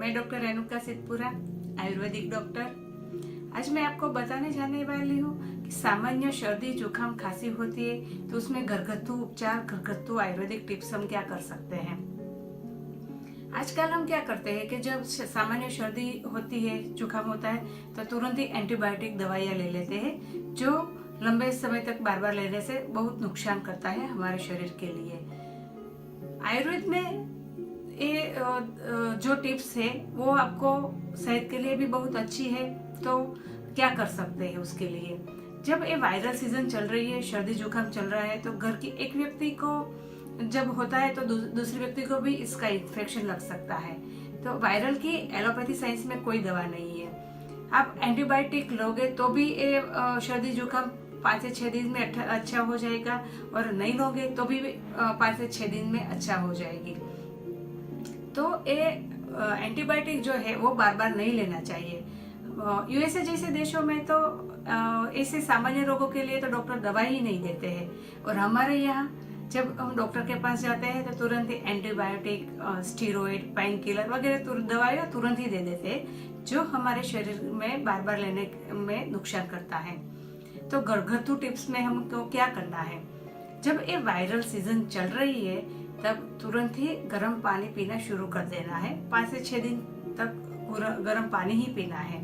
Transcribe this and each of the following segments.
मैं doctor Renuka Siddhapura, Ayurvedic doctor. आज मैं आपको बताने जाने वाली हूँ कि सामान्य सर्दी जुकाम खांसी होती है तो उसमें घरगथ्थू उपचार, घरगथ्थू आयुर्वेदिक टिप्स हम क्या कर सकते हैं। आजकल हम क्या करते हैं कि जब सामान्य सर्दी होती है, जुकाम होता है तो तुरंत ही एंटीबायोटिक दवाइयाँ ले लेते हैं, जो लंबे समय तक बार बार लेने से बहुत नुकसान करता है हमारे शरीर के लिए। आयुर्वेद में ये जो टिप्स है वो आपको सेहत के लिए भी बहुत अच्छी है। तो क्या कर सकते हैं उसके लिए, जब ये वायरल सीजन चल रही है, सर्दी जुकाम चल रहा है, तो घर की एक व्यक्ति को जब होता है तो दूसरे व्यक्ति को भी इसका इन्फेक्शन लग सकता है। तो वायरल की एलोपैथी साइंस में कोई दवा नहीं है। आप एंटीबायोटिक लोगे तो भी ये सर्दी जुकाम 5 से 6 दिन में अच्छा हो जाएगा, और नहीं लोगे तो भी 5 से 6 दिन में अच्छा हो जाएगी। तो ये एंटीबायोटिक जो है वो बार बार नहीं लेना चाहिए। यूएसए जैसे देशों में तो ऐसे सामान्य रोगों के लिए तो डॉक्टर दवा ही नहीं देते हैं, और हमारे यहाँ जब हम डॉक्टर के पास जाते हैं तो तुरंत ही एंटीबायोटिक, स्टीरॉइड, पेन किलर वगैरह दवाइयाँ तुरंत ही दे देते हैं, जो हमारे शरीर में बार बार लेने में नुकसान करता है। तो घरगथ्थू टिप्स में हमको क्या करना है, जब ये वायरल सीजन चल रही है तब तुरंत ही गर्म पानी पीना शुरू कर देना है। 5 से 6 दिन तक पूरा गर्म पानी ही पीना है,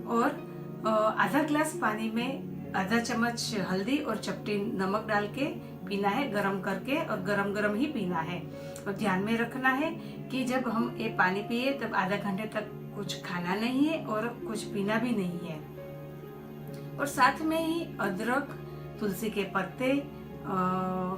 और आधा ग्लास पानी में आधा चम्मच हल्दी और चपटी नमक डाल के पीना है, गरम करके, और गरम गरम ही पीना है। और ध्यान में रखना है कि जब हम ये पानी पिए तब आधा घंटे तक कुछ खाना नहीं है और कुछ पीना भी नहीं है। और साथ में ही अदरक, तुलसी के पत्ते,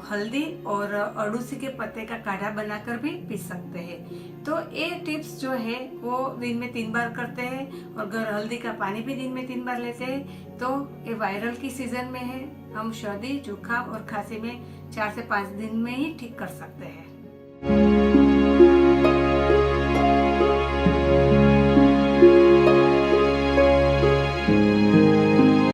हल्दी और अड़ूसी के पत्ते का काढ़ा बनाकर भी पी सकते हैं। तो ये टिप्स जो है वो दिन में 3 बार करते हैं, और अगर हल्दी का पानी भी दिन में 3 बार लेते हैं तो ये वायरल की सीजन में है, हम सर्दी जुकाम और खांसी में 4 से 5 दिन में ही ठीक कर सकते हैं।